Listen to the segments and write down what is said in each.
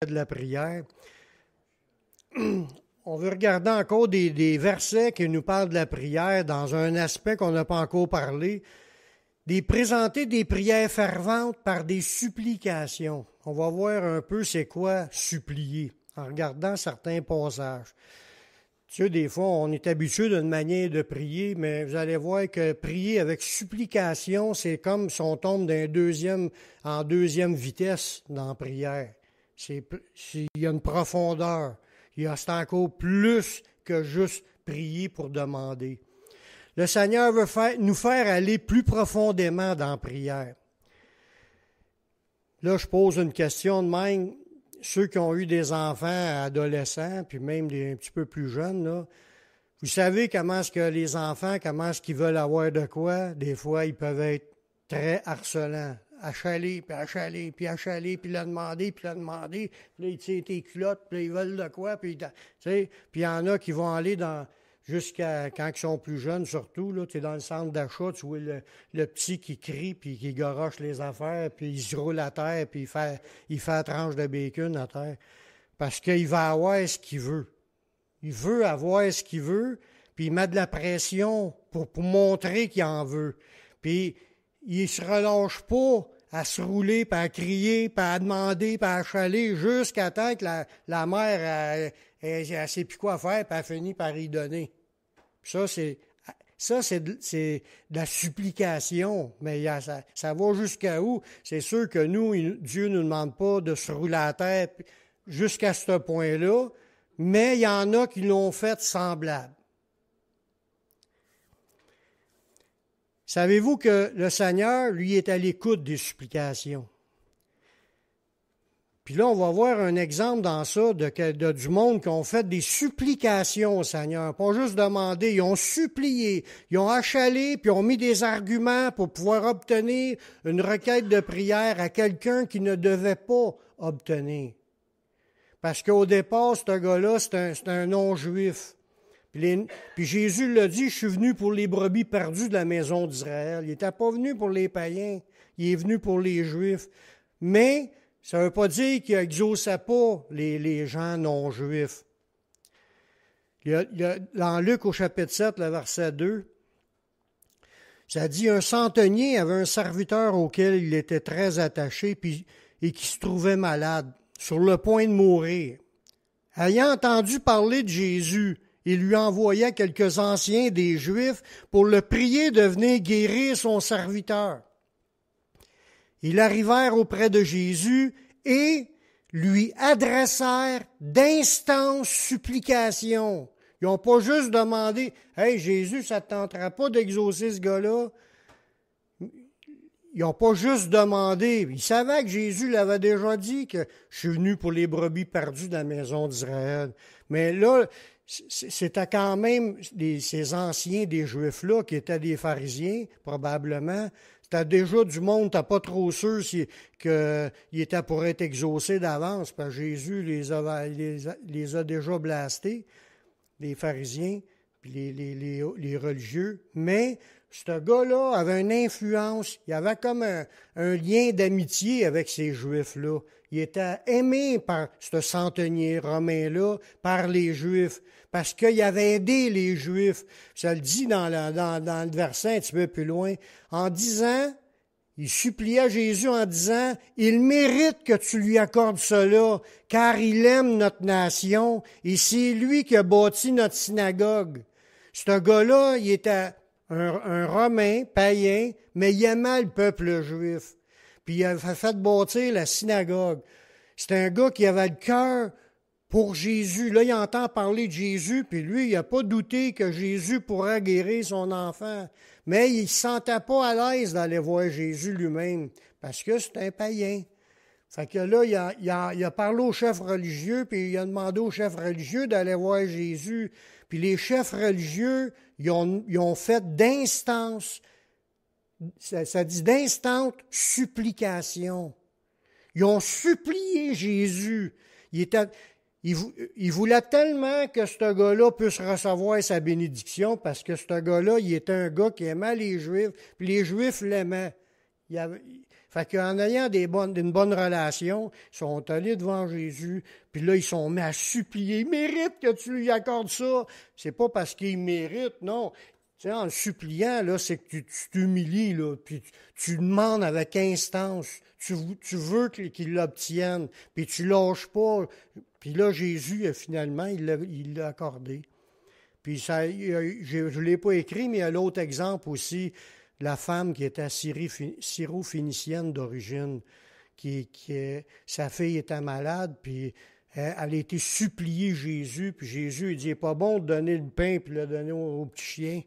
de la prière. On veut regarder encore des versets qui nous parlent de la prière dans un aspect qu'on n'a pas encore parlé. Présenter des prières ferventes par des supplications. On va voir un peu c'est quoi supplier en regardant certains passages. Tu sais, des fois, on est habitué d'une manière de prier, mais vous allez voir que prier avec supplication, c'est comme si on tombe en deuxième vitesse dans la prière. Il y a une profondeur. C'est encore plus que juste prier pour demander. Le Seigneur veut nous faire aller plus profondément dans la prière. Là, je pose une question de même. Ceux qui ont eu des enfants adolescents, puis même un petit peu plus jeunes, là, vous savez comment est-ce que les enfants, comment est-ce qu'ils veulent avoir de quoi? Des fois, ils peuvent être très harcelants. Achaler, puis le demander, puis le demander. Puis là, ils tirent tes culottes, puis là, ils veulent de quoi? Puis il y en a qui vont aller jusqu'à quand ils sont plus jeunes, surtout, là, tu es dans le centre d'achat, tu vois le petit qui crie, puis qui garoche les affaires, puis il se roule à terre, puis il fait la tranche de bacon à terre. Parce qu'il va avoir ce qu'il veut. Il veut avoir ce qu'il veut, puis il met de la pression pour montrer qu'il en veut. Puis il se relâche pas à se rouler, puis à crier, puis à demander, puis à achaler, jusqu'à temps que la mère, elle sait plus quoi faire, puis elle finit par y donner. Ça, c'est de la supplication, mais ça va jusqu'à où? C'est sûr que Dieu ne nous demande pas de se rouler à la tête jusqu'à ce point-là, mais il y en a qui l'ont fait semblable. Savez-vous que le Seigneur, lui, est à l'écoute des supplications? Puis là, on va voir un exemple dans ça du monde qui ont fait des supplications au Seigneur. Pas juste demander, ils ont supplié, ils ont achalé, puis ont mis des arguments pour pouvoir obtenir une requête de prière à quelqu'un qui ne devait pas obtenir. Parce qu'au départ, ce gars-là, c'est un non-juif. Puis Jésus l'a dit, je suis venu pour les brebis perdues de la maison d'Israël. Il n'était pas venu pour les païens, il est venu pour les Juifs. Mais ça ne veut pas dire qu'il n'exauçait pas les gens non-juifs. Dans Luc au chapitre 7, le verset 2, ça dit, un centenier avait un serviteur auquel il était très attaché et qui se trouvait malade, sur le point de mourir. Ayant entendu parler de Jésus, il lui envoya quelques anciens des Juifs pour le prier de venir guérir son serviteur. Ils arrivèrent auprès de Jésus et lui adressèrent d'instantes supplications. Ils n'ont pas juste demandé « Hey, Jésus, ça ne te tentera pas d'exaucer ce gars-là? » Ils n'ont pas juste demandé. Ils savaient que Jésus l'avait déjà dit que « Je suis venu pour les brebis perdues de la maison d'Israël. » Mais là, c'était quand même ces anciens des Juifs-là qui étaient des pharisiens, probablement. C'était déjà du monde, t'es pas trop sûr qu'il était pour être exaucé d'avance, parce que Jésus les a déjà blastés, les pharisiens, puis les religieux. Mais ce gars-là avait une influence, il avait comme un lien d'amitié avec ces Juifs-là. Il était aimé par ce centenier romain-là, par les Juifs, parce qu'il avait aidé les Juifs. Ça le dit dans le verset un petit peu plus loin. En disant, il supplia Jésus en disant, « Il mérite que tu lui accordes cela, car il aime notre nation, et c'est lui qui a bâti notre synagogue. » Ce gars-là, il était un Romain, païen, mais il aimait le peuple juif. Puis il a fait bâtir la synagogue. C'était un gars qui avait le cœur pour Jésus. Là, il entend parler de Jésus, puis lui, il n'a pas douté que Jésus pourrait guérir son enfant. Mais il ne se sentait pas à l'aise d'aller voir Jésus lui-même, parce que c'est un païen. Fait que là, il a parlé au chef religieux, puis il a demandé au chef religieux d'aller voir Jésus. Puis les chefs religieux, ils ont fait d'instances, ça dit d'instantes supplications. Ils ont supplié Jésus. Il voulait tellement que ce gars-là puisse recevoir sa bénédiction, parce que ce gars-là, il était un gars qui aimait les Juifs, puis les Juifs l'aimaient. Fait qu'en ayant une bonne relation, ils sont allés devant Jésus, puis là, ils sont mis à supplier. Il mérite que tu lui accordes ça. C'est pas parce qu'il mérite, non. Tu sais, en le suppliant, là, c'est que tu t'humilies, là, puis tu demandes avec instance. Tu veux qu'il l'obtienne, puis tu lâches pas. Puis là, Jésus, finalement, il l'a accordé. Puis ça, je ne l'ai pas écrit, mais il y a l'autre exemple aussi, la femme qui était syro-phénicienne d'origine, sa fille était malade, puis elle a été supplier Jésus, puis Jésus, il dit, il n'est pas bon de donner le pain puis le donner au petit chien.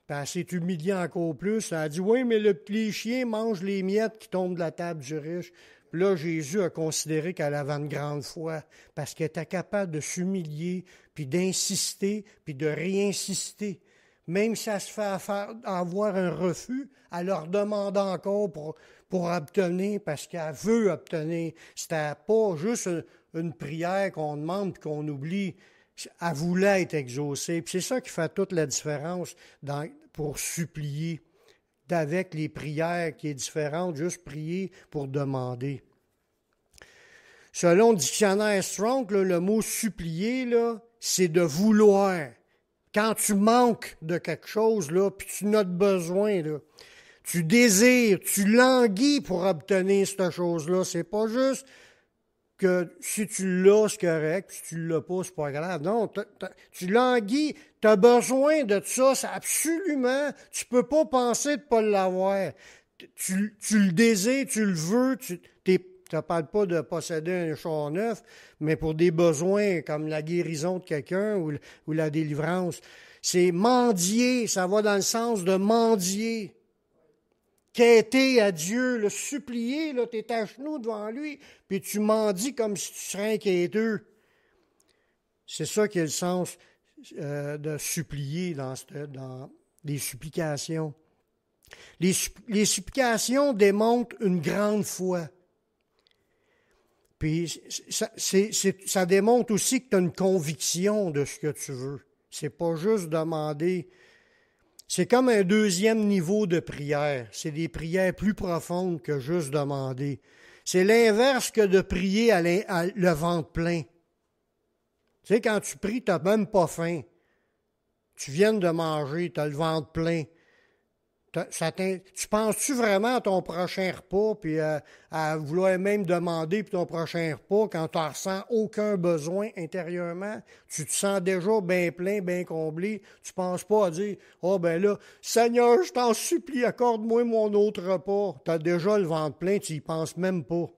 Puis elle s'est humiliée encore plus. Elle a dit, oui, mais les chiens mangent les miettes qui tombent de la table du riche. Puis là, Jésus a considéré qu'elle avait une grande foi parce qu'elle était capable de s'humilier, puis d'insister, puis de réinsister. Même si elle se fait avoir un refus, elle leur demande encore pour obtenir parce qu'elle veut obtenir. C'était pas juste une prière qu'on demande et qu'on oublie. Elle voulait être exaucée. Puis c'est ça qui fait toute la différence pour supplier. Avec les prières qui est différente, juste prier pour demander. Selon le dictionnaire Strong, là, le mot supplier, là, c'est de vouloir. Quand tu manques de quelque chose, là, puis tu en as besoin, là, tu désires, tu languis pour obtenir cette chose-là. C'est pas juste que si tu l'as, c'est correct, puis si tu l'as pas, c'est pas grave. Non, tu languis, tu as besoin de ça, c'est absolument, tu peux pas penser de pas l'avoir. Tu le désires, tu le veux, tu ne parles pas de posséder un char neuf, mais pour des besoins comme la guérison de quelqu'un ou la délivrance. C'est mendier, ça va dans le sens de mendier. Quêter à Dieu, le supplier, tu es à genoux devant lui, puis tu mendies comme si tu serais un quêteux. C'est ça qui est le sens de supplier dans les supplications. Les supplications démontrent une grande foi. Puis ça démontre aussi que tu as une conviction de ce que tu veux. C'est pas juste demander. C'est comme un deuxième niveau de prière. C'est des prières plus profondes que juste demander. C'est l'inverse que de prier à le ventre plein. Tu sais, quand tu pries, tu n'as même pas faim. Tu viens de manger, tu as le ventre plein. Tu penses-tu vraiment à ton prochain repas, puis à vouloir même demander pour ton prochain repas quand tu ne ressens aucun besoin intérieurement? Tu te sens déjà bien plein, bien comblé. Tu ne penses pas à dire, « Ah ben là, Seigneur, je t'en supplie, accorde-moi mon autre repas. » Tu as déjà le ventre plein, tu n'y penses même pas.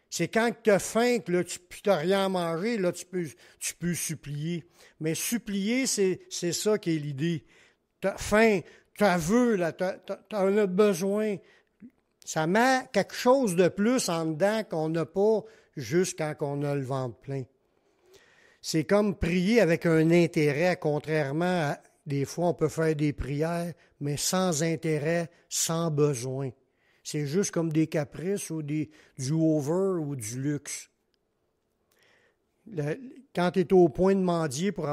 C'est quand tu as faim, que là, tu n'as rien à manger, là, tu peux supplier. Mais supplier, c'est ça qui est l'idée. Tu as faim, tu as un besoin. Ça met quelque chose de plus en dedans qu'on n'a pas juste quand on a le ventre plein. C'est comme prier avec un intérêt, contrairement à des fois on peut faire des prières, mais sans intérêt, sans besoin. C'est juste comme des caprices ou du over ou du luxe. Quand tu es au point de mendier pour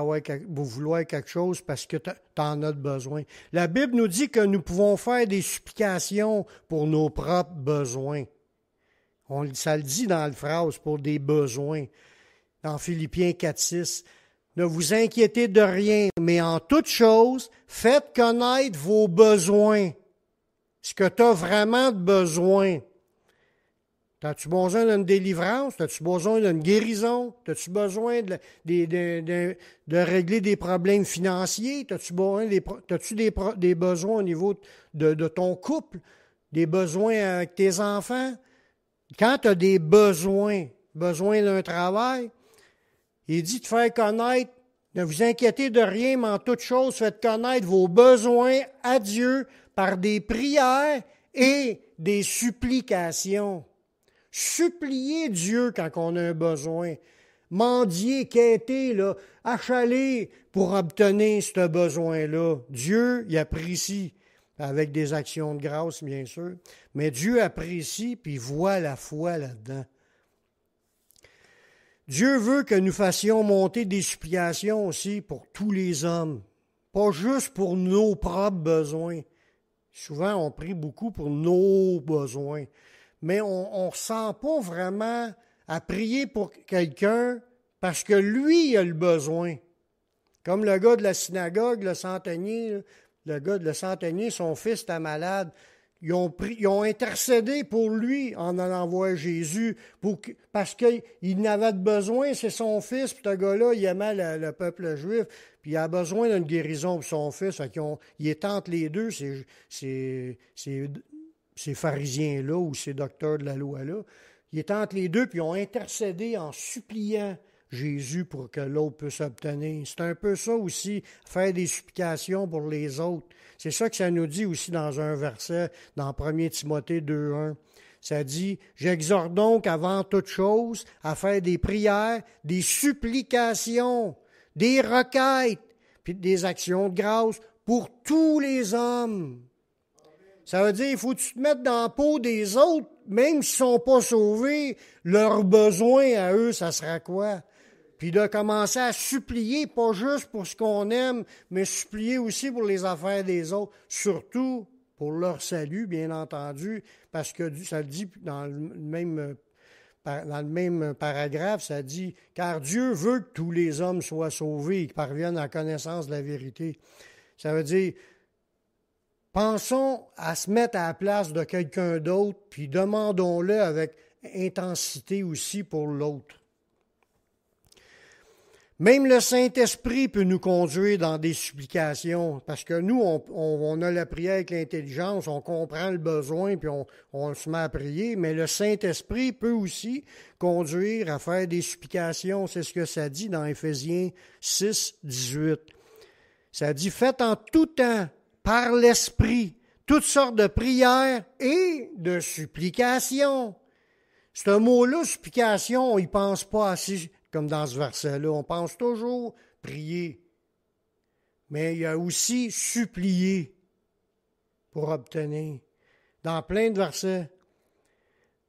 vouloir quelque chose parce que tu en as besoin. La Bible nous dit que nous pouvons faire des supplications pour nos propres besoins. Ça le dit dans la phrase, pour des besoins. Dans Philippiens 4:6. Ne vous inquiétez de rien, mais en toute chose, faites connaître vos besoins. Ce que tu as vraiment de besoin. As-tu besoin d'une délivrance? As-tu besoin d'une guérison? As-tu besoin de régler des problèmes financiers? As-tu des besoins au niveau de ton couple? Des besoins avec tes enfants? Quand tu as des besoin d'un travail, il dit de faire connaître, ne vous inquiétez de rien, mais en toute chose, faites connaître vos besoins à Dieu par des prières et des supplications. Supplier Dieu quand on a un besoin. Mendier, quêter, achaler pour obtenir ce besoin-là. Dieu, il apprécie, avec des actions de grâce, bien sûr, mais Dieu apprécie puis voit la foi là-dedans. Dieu veut que nous fassions monter des supplications aussi pour tous les hommes, pas juste pour nos propres besoins. Souvent, on prie beaucoup pour nos besoins. mais on ne sent pas vraiment à prier pour quelqu'un parce que lui, il a le besoin. Comme le gars de la synagogue, le centenier, le gars de le centenier, son fils était malade. Ils ont intercédé pour lui en allant voir Jésus parce qu'il n'avait de besoin, c'est son fils, puis ce gars-là, il aimait le peuple juif, puis il a besoin d'une guérison pour son fils. Il est entre les deux, ces pharisiens-là ou ces docteurs de la loi-là. Il est entre les deux, puis ils ont intercédé en suppliant Jésus pour que l'autre puisse obtenir. C'est un peu ça aussi, faire des supplications pour les autres. C'est ça que ça nous dit aussi dans un verset, dans 1 Timothée 2,1. Ça dit, « J'exhorte donc avant toute chose à faire des prières, des supplications, des requêtes, puis des actions de grâce pour tous les hommes. » Ça veut dire, il faut que tu te mettes dans la peau des autres, même s'ils ne sont pas sauvés, leurs besoins à eux, ça sera quoi? Puis de commencer à supplier, pas juste pour ce qu'on aime, mais supplier aussi pour les affaires des autres, surtout pour leur salut, bien entendu, parce que ça le dit dans le même paragraphe, ça dit « Car Dieu veut que tous les hommes soient sauvés et qu'ils parviennent à la connaissance de la vérité. » Ça veut dire, pensons à se mettre à la place de quelqu'un d'autre, puis demandons-le avec intensité aussi pour l'autre. Même le Saint-Esprit peut nous conduire dans des supplications, parce que nous, on a la prière avec l'intelligence, on comprend le besoin, puis on se met à prier, mais le Saint-Esprit peut aussi conduire à faire des supplications. C'est ce que ça dit dans Éphésiens 6, 18. Ça dit « Faites en tout temps, par l'Esprit, toutes sortes de prières et de supplications. » Ce mot-là, supplication, on n'y pense pas assez comme dans ce verset-là. On pense toujours prier. Mais il y a aussi supplier pour obtenir. Dans plein de versets,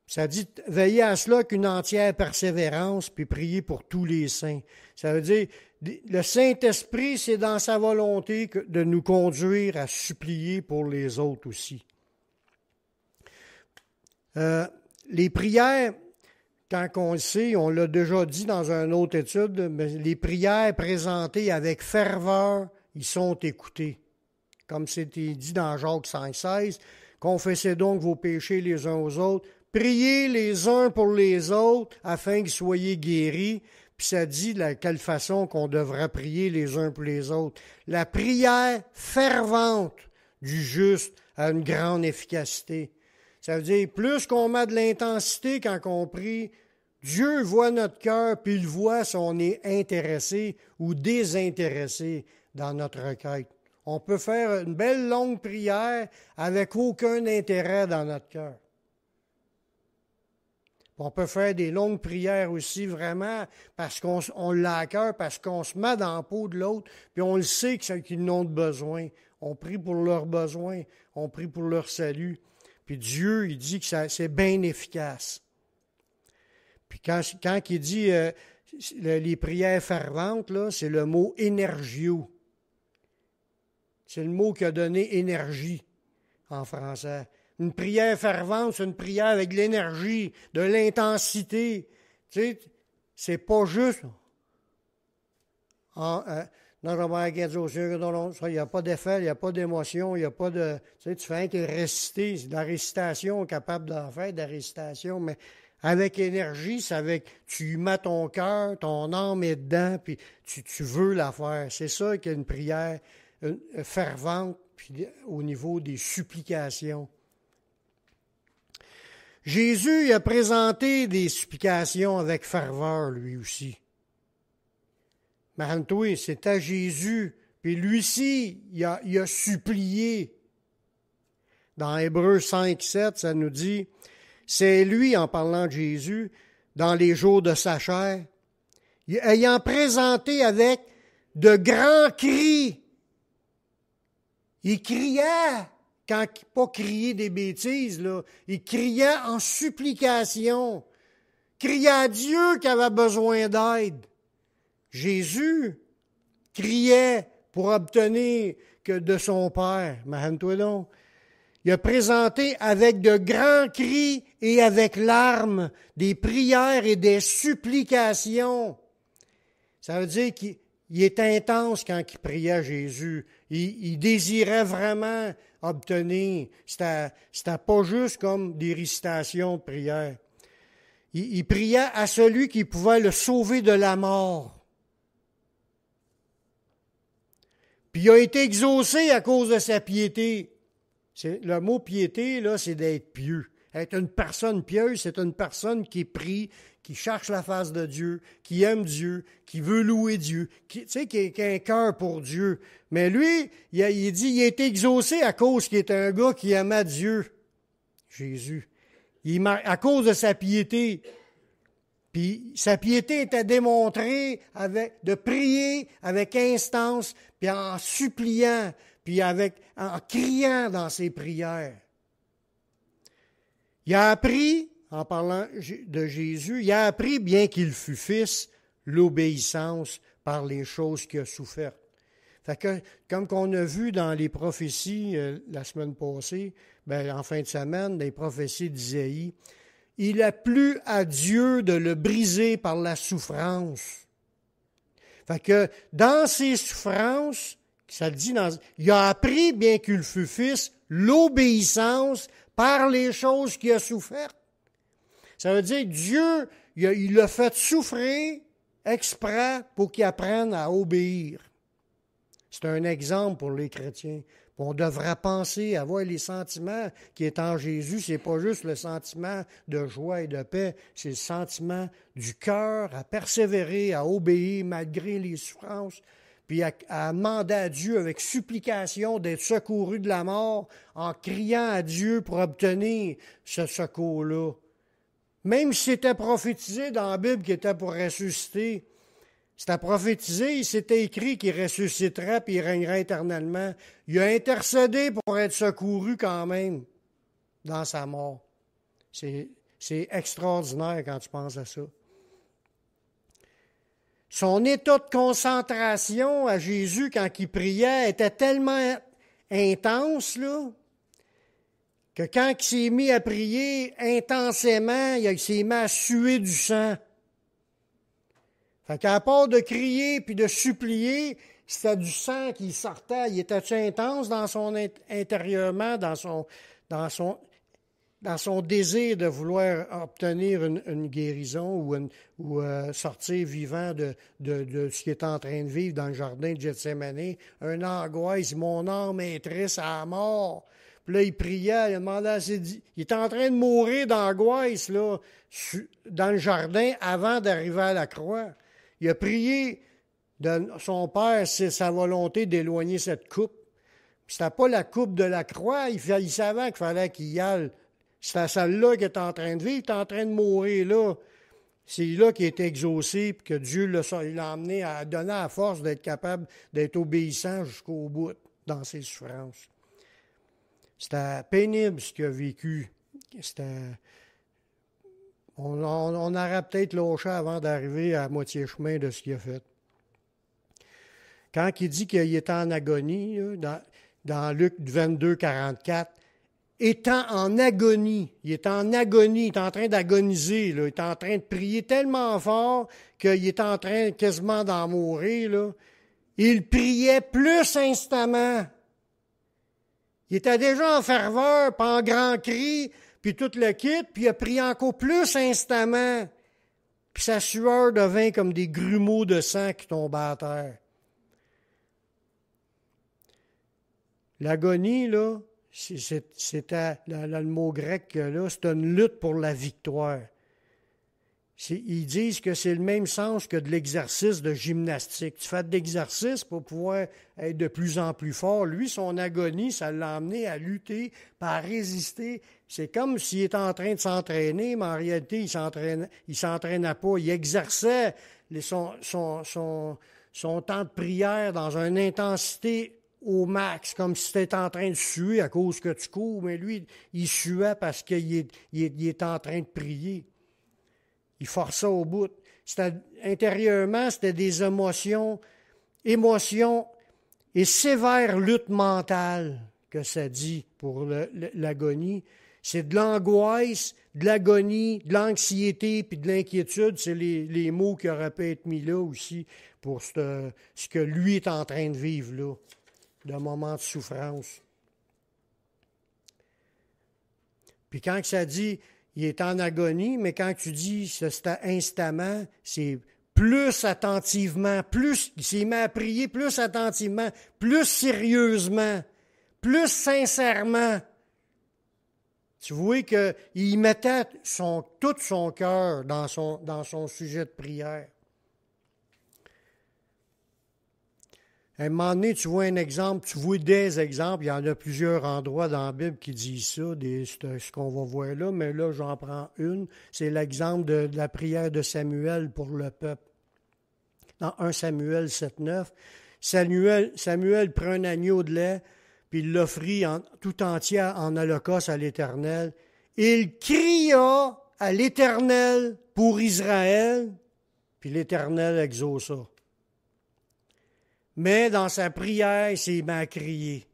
ça dit « Veillez à cela qu'une entière persévérance, puis prier pour tous les saints. » Ça veut dire, le Saint-Esprit, c'est dans sa volonté de nous conduire à supplier pour les autres aussi. Les prières, quand on le sait, on l'a déjà dit dans une autre étude, mais les prières présentées avec ferveur, ils sont écoutées. Comme c'était dit dans Jacques 5,16, « Confessez donc vos péchés les uns aux autres, priez les uns pour les autres afin que soyez guéris. » Puis ça dit de quelle façon qu'on devrait prier les uns pour les autres. La prière fervente du juste a une grande efficacité. Ça veut dire, plus qu'on met de l'intensité quand on prie, Dieu voit notre cœur, puis il voit si on est intéressé ou désintéressé dans notre requête. On peut faire une belle longue prière avec aucun intérêt dans notre cœur. On peut faire des longues prières aussi vraiment parce qu'on l'a à cœur, parce qu'on se met dans la peau de l'autre, puis on le sait qu'ils n'ont de besoin. On prie pour leurs besoins, on prie pour leur salut. Puis Dieu, il dit que c'est bien efficace. Puis quand il dit les prières ferventes, là, c'est le mot « énergio ». C'est le mot qui a donné « énergie » en français. Une prière fervente, c'est une prière avec de l'énergie, de l'intensité. Tu sais, c'est pas juste... Non, il n'y a pas d'effet, il n'y a pas d'émotion, il n'y a pas de... Tu sais, tu fais que réciter, c'est de la récitation, capable d'en faire de la récitation, mais avec énergie, c'est avec... Tu mets ton cœur, ton âme est dedans, puis tu veux la faire. C'est ça qu'une prière fervente, puis au niveau des supplications. Jésus il a présenté des supplications avec ferveur, lui aussi. Marantoui, c'était Jésus, puis lui aussi, il a supplié. Dans Hébreux 5, 7, ça nous dit, c'est lui, en parlant de Jésus, dans les jours de sa chair, ayant présenté avec de grands cris. Il criait, pas crier des bêtises, là, il criait en supplication, criait à Dieu qu'il avait besoin d'aide. Jésus criait pour obtenir que de son Père, imagine-toi donc, il a présenté avec de grands cris et avec larmes des prières et des supplications. Ça veut dire qu'il est intense quand il priait à Jésus. Il désirait vraiment obtenir. C'était pas juste comme des récitations de prière. Il priait à celui qui pouvait le sauver de la mort. Puis il a été exaucé à cause de sa piété. Le mot piété, là, c'est d'être pieux. Être une personne pieuse, c'est une personne qui prie, qui cherche la face de Dieu, qui aime Dieu, qui veut louer Dieu, qui a un cœur pour Dieu. Mais lui, il dit il a été exaucé à cause qu'il était un gars qui aimait Dieu, Jésus. À cause de sa piété. Puis sa piété était démontrée de prier avec instance, puis en suppliant, puis en criant dans ses prières. Il a appris, en parlant de Jésus, il a appris, bien qu'il fût fils, l'obéissance par les choses qu'il a souffertes. Fait que, comme qu'on a vu dans les prophéties la semaine passée, en fin de semaine, les prophéties d'Isaïe, il a plu à Dieu de le briser par la souffrance. Fait que dans ses souffrances, ça le dit, il a appris, bien qu'il fût fils, l'obéissance par les choses qu'il a souffertes. Ça veut dire que Dieu, il l'a fait souffrir exprès pour qu'il apprenne à obéir. C'est un exemple pour les chrétiens. On devrait penser, avoir les sentiments qui est en Jésus. C'est pas juste le sentiment de joie et de paix, c'est le sentiment du cœur à persévérer, à obéir malgré les souffrances, puis à demander à Dieu avec supplication d'être secouru de la mort en criant à Dieu pour obtenir ce secours-là. Même si c'était prophétisé dans la Bible qu'il était pour ressusciter, c'était prophétisé, il s'était écrit qu'il ressusciterait et il régnerait éternellement. Il a intercédé pour être secouru quand même dans sa mort. C'est extraordinaire quand tu penses à ça. Son état de concentration à Jésus quand il priait était tellement intense, là, que quand il s'est mis à prier intensément, il s'est mis à suer du sang. Fait qu'à part de crier puis de supplier, c'était du sang qui sortait. Il était intense dans son intérieurement, dans son désir de vouloir obtenir une guérison ou sortir vivant de ce qu'il était en train de vivre dans le jardin de Gethsémani. Une angoisse, mon âme est triste à la mort. Puis là, il priait, il demandait il était en train de mourir d'angoisse là, dans le jardin avant d'arriver à la croix. Il a prié de son Père, c'est sa volonté d'éloigner cette coupe. Puis c'était pas la coupe de la croix, il savait qu'il fallait qu'il y aille. C'était celle-là qu'il était en train de vivre, il était en train de mourir là. C'est là qu'il était exaucé, puis que Dieu l'a amené à donner la force d'être capable d'être obéissant jusqu'au bout dans ses souffrances. C'était pénible ce qu'il a vécu. On aurait peut-être lâché avant d'arriver à moitié chemin de ce qu'il a fait. Quand il dit qu'il était en agonie, là, dans Luc 22, 44, étant en agonie, il est en agonie, il est en train d'agoniser, là, il est en train de prier tellement fort qu'il est en train quasiment d'en mourir. Là. Il priait plus instamment. Il était déjà en ferveur, pas en grand cri, puis tout le kit, puis il a prié encore plus instamment. Puis sa sueur devint comme des grumeaux de sang qui tombaient à terre. L'agonie, là, c'était le mot grec, là, c'est une lutte pour la victoire. Ils disent que c'est le même sens que de l'exercice de gymnastique. Tu fais de l'exercice pour pouvoir être de plus en plus fort. Lui, son agonie, ça l'a amené à lutter, à résister. C'est comme s'il était en train de s'entraîner, mais en réalité, il s'entraînait pas. Il exerçait son temps de prière dans une intensité au max, comme si tu étais en train de suer à cause que tu cours. Mais lui, il suait parce qu'il est en train de prier. Il forçait au bout. Intérieurement, c'était des émotions et sévère lutte mentale que ça dit pour l'agonie. C'est de l'angoisse, de l'agonie, de l'anxiété puis de l'inquiétude. C'est les mots qui auraient pu être mis là aussi pour ce que lui est en train de vivre là, de moments de souffrance. Puis quand ça dit il est en agonie, mais quand tu dis c'est instamment, c'est plus attentivement, plus il s'est mis à prier plus attentivement, plus sérieusement, plus sincèrement. Tu vois qu'il mettait tout son cœur dans son sujet de prière. À un moment donné, tu vois un exemple, tu vois des exemples, il y en a plusieurs endroits dans la Bible qui disent ça, ce qu'on va voir là, mais là, j'en prends une. C'est l'exemple de la prière de Samuel pour le peuple. Dans 1 Samuel 7,9, Samuel prend un agneau de lait, puis il l'offrit tout entier en holocauste à l'Éternel. Il cria à l'Éternel pour Israël, puis l'Éternel exauça. Mais dans sa prière, il s'est mis à crier.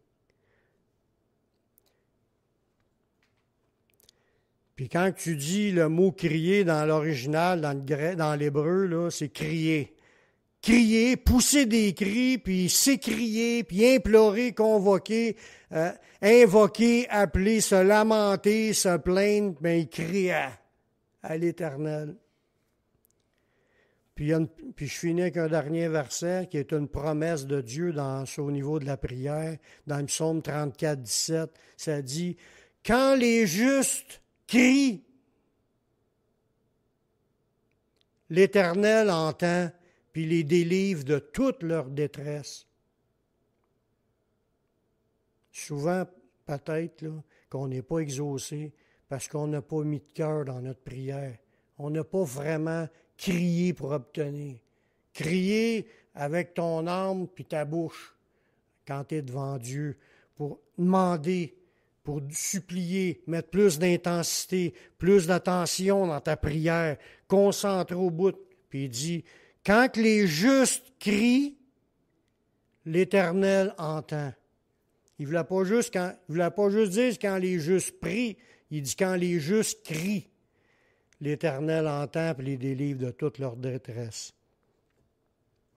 Puis quand tu dis le mot crier dans l'original, dans l'hébreu, là, c'est crier. Crier, pousser des cris, puis s'écrier, puis implorer, convoquer, invoquer, appeler, se lamenter, se plaindre, bien, il cria à l'Éternel. Puis je finis avec un dernier verset qui est une promesse de Dieu au niveau de la prière. Dans le psaume 34, 17, ça dit « Quand les justes crient, l'Éternel entend, puis les délivre de toute leur détresse. » Souvent, peut-être, là, qu'on n'est pas exaucé parce qu'on n'a pas mis de cœur dans notre prière. On n'a pas vraiment crié pour obtenir. Crier avec ton âme puis ta bouche quand tu es devant Dieu pour demander, pour supplier, mettre plus d'intensité, plus d'attention dans ta prière, concentre au bout. Puis il dit, quand les justes crient, l'Éternel entend. Il ne voulait pas juste dire quand les justes prient, il dit quand les justes crient, l'Éternel entend et les délivre de toute leur détresse.